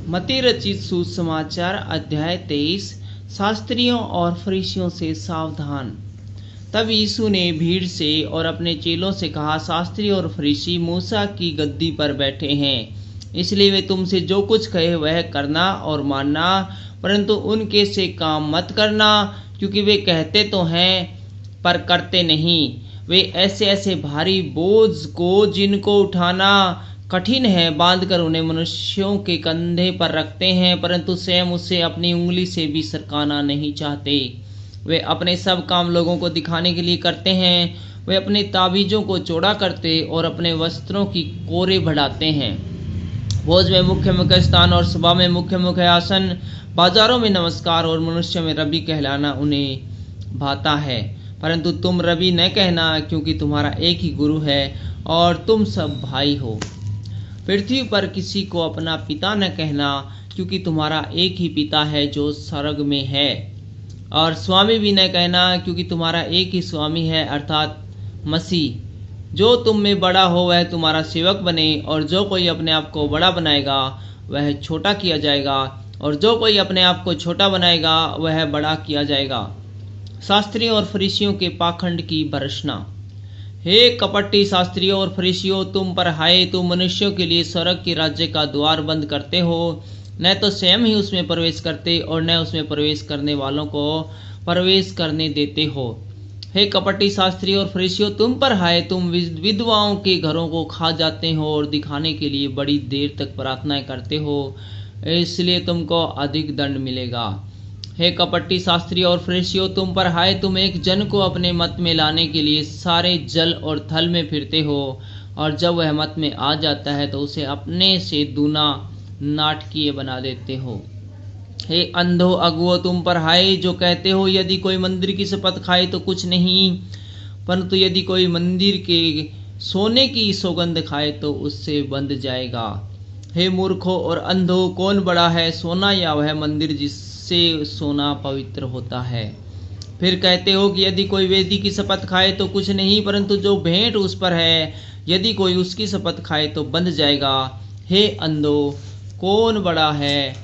मती रचित सुसमाचार अध्याय 23। शास्त्रियों और फरीसियों से सावधान। तब यीशु ने भीड़ से और अपने चेलों से कहा, शास्त्री और फरीसी मूसा की गद्दी पर बैठे हैं, इसलिए वे तुमसे जो कुछ कहे वह करना और मानना, परंतु उनके से काम मत करना, क्योंकि वे कहते तो हैं पर करते नहीं। वे ऐसे ऐसे भारी बोझ को जिनको उठाना कठिन है बांधकर उन्हें मनुष्यों के कंधे पर रखते हैं, परंतु स्वयं उसे अपनी उंगली से भी सरकाना नहीं चाहते। वे अपने सब काम लोगों को दिखाने के लिए करते हैं। वे अपने ताबीजों को चौड़ा करते और अपने वस्त्रों की कोरे बढ़ाते हैं। भोज में मुख्य मुख्य स्थान और सभा में मुख्य मुख्य आसन, बाजारों में नमस्कार और मनुष्य में रबी कहलाना उन्हें भाता है। परंतु तुम रबी न कहना, क्योंकि तुम्हारा एक ही गुरु है और तुम सब भाई हो। पृथ्वी पर किसी को अपना पिता न कहना, क्योंकि तुम्हारा एक ही पिता है जो स्वर्ग में है। और स्वामी भी न कहना, क्योंकि तुम्हारा एक ही स्वामी है, अर्थात मसीह। जो तुम में बड़ा हो वह तुम्हारा सेवक बने, और जो कोई अपने आप को बड़ा बनाएगा वह छोटा किया जाएगा, और जो कोई अपने आप को छोटा बनाएगा वह बड़ा किया जाएगा। शास्त्रियों और फरीसियों के पाखंड की भर्त्सना। हे कपटी शास्त्रियों और फरीसियों, तुम पर हाय, तुम मनुष्यों के लिए स्वर्ग के राज्य का द्वार बंद करते हो, न तो स्वयं ही उसमें प्रवेश करते और न उसमें प्रवेश करने वालों को प्रवेश करने देते हो। हे कपटी शास्त्रियों और फरीसियों, तुम पर हाय, तुम विधवाओं के घरों को खा जाते हो और दिखाने के लिए बड़ी देर तक प्रार्थनाएं करते हो, इसलिए तुमको अधिक दंड मिलेगा। हे कपटी शास्त्रियों और फरीसियों, तुम पर हाय, तुम एक जन को अपने मत में लाने के लिए सारे जल और थल में फिरते हो, और जब वह मत में आ जाता है तो उसे अपने से दूना नाटकीय बना देते हो। हे अंधो अगुओ, तुम पर हाय, जो कहते हो यदि कोई मंदिर की शपथ खाए तो कुछ नहीं, परंतु यदि कोई मंदिर के सोने की सौगंध खाए तो उससे बंध जाएगा। हे मूर्खों और अंधो, कौन बड़ा है, सोना या वह मंदिर जिससे सोना पवित्र होता है? फिर कहते हो कि यदि कोई वेदी की शपथ खाए तो कुछ नहीं, परंतु जो भेंट उस पर है यदि कोई उसकी शपथ खाए तो बंध जाएगा। हे अंधो, कौन बड़ा है,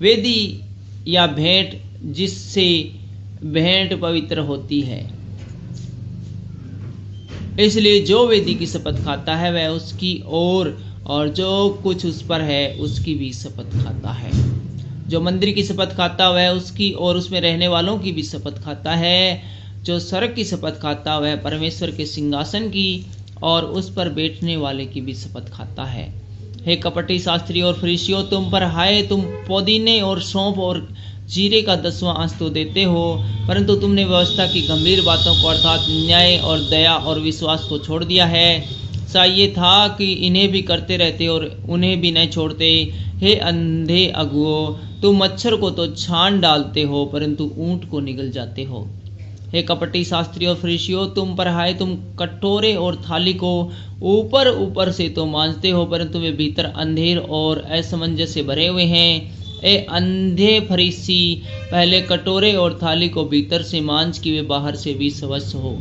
वेदी या भेंट जिससे भेंट पवित्र होती है? इसलिए जो वेदी की शपथ खाता है वह उसकी और जो कुछ उस पर है उसकी भी शपथ खाता है। जो मंदिर की शपथ खाता वह उसकी और उसमें रहने वालों की भी शपथ खाता है। जो स्वर्ग की शपथ खाता वह परमेश्वर के सिंहासन की और उस पर बैठने वाले की भी शपथ खाता है। हे कपटी शास्त्री और फरीसियों, तुम पर हाय, तुम पुदीने और सौंफ और जीरे का 10वां अंश तो देते हो, परंतु तुमने व्यवस्था की गंभीर बातों को अर्थात न्याय और दया और विश्वास को छोड़ दिया है। चाहिए था कि इन्हें भी करते रहते और उन्हें भी नहीं छोड़ते। हे अंधे अगुओ, तुम मच्छर को तो छान डालते हो, परंतु ऊंट को निगल जाते हो। हे कपटी शास्त्री और फरीसियों, तुम पर हाय, तुम कटोरे और थाली को ऊपर ऊपर से तो मांजते हो, परंतु वे भीतर अंधेर और असमंजस से भरे हुए हैं। ए अंधे फरीसी, पहले कटोरे और थाली को भीतर से मांज कि वे बाहर से भी स्वच्छ हो।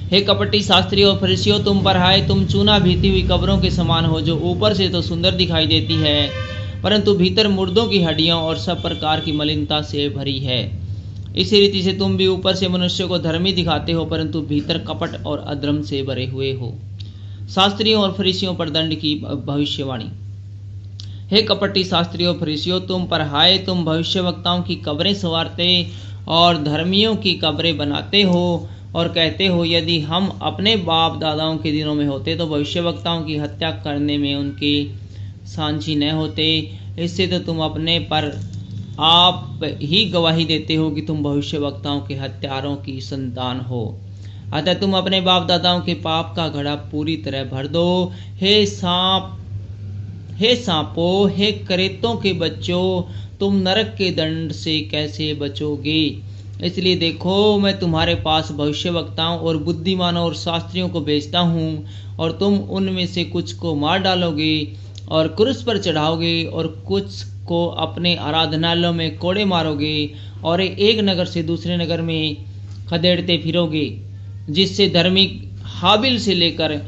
हे कपटी शास्त्री और फरीसियों, तुम पर हाय, तुम चूना भीती हुई कब्रों के समान हो, जो ऊपर से तो सुंदर दिखाई देती है, परंतु भीतर मुर्दों की हड्डियों और सब प्रकार की मलिनता से भरी है। इसी रीति से तुम भी ऊपर से मनुष्य को धर्मी दिखाते हो, परंतु भीतर कपट और अधर्म से भरे हुए हो। शास्त्रियों और फरीसियों पर दंड की भविष्यवाणी। हे कपटी शास्त्रियों और फरीसियों, तुम पर हाय, तुम भविष्यवक्ताओं की कब्रें संवारते और धर्मियों की कब्रें बनाते हो, और कहते हो यदि हम अपने बाप दादाओं के दिनों में होते तो भविष्यवक्ताओं की हत्या करने में उनके सांझी न होते। इससे तो तुम अपने पर आप ही गवाही देते हो कि तुम भविष्यवक्ताओं के हत्यारों की संतान हो। अतः तुम अपने बाप दादाओं के पाप का घड़ा पूरी तरह भर दो। हे सांपों, हे करेतों के बच्चों, तुम नरक के दंड से कैसे बचोगे? इसलिए देखो, मैं तुम्हारे पास भविष्यवक्ताओं और बुद्धिमानों और शास्त्रियों को भेजता हूँ, और तुम उनमें से कुछ को मार डालोगे और क्रूस पर चढ़ाओगे, और कुछ को अपने आराधनालयों में कोड़े मारोगे, और एक नगर से दूसरे नगर में खदेड़ते फिरोगे, जिससे धर्मी हाबिल से लेकर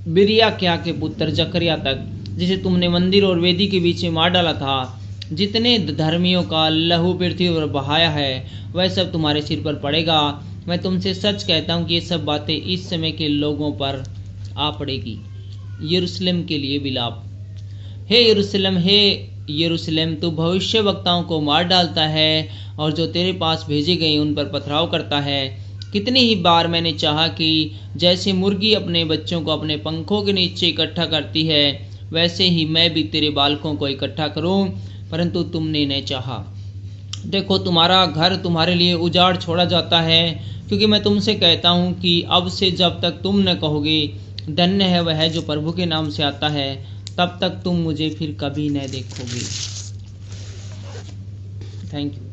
बिरिया क्या के पुत्र जकरिया तक जिसे तुमने मंदिर और वेदी के बीच में मार डाला था। जितने धर्मियों का लहू पृथ्वी पर बहाया है वह सब तुम्हारे सिर पर पड़ेगा। मैं तुमसे सच कहता हूँ कि ये सब बातें इस समय के लोगों पर आ पड़ेगी। यरूशलेम के लिए विलाप। हे यरूशलेम, तू भविष्य वक्ताओं को मार डालता है और जो तेरे पास भेजे गए उन पर पथराव करता है। कितनी ही बार मैंने चाहा कि जैसे मुर्गी अपने बच्चों को अपने पंखों के नीचे इकट्ठा करती है वैसे ही मैं भी तेरे बालकों को इकट्ठा करूं, परंतु तुमने नहीं चाहा। देखो, तुम्हारा घर तुम्हारे लिए उजाड़ छोड़ा जाता है, क्योंकि मैं तुमसे कहता हूं कि अब से जब तक तुम न कहोगे धन्य है वह जो प्रभु के नाम से आता है, तब तक तुम मुझे फिर कभी न देखोगे। Thank you.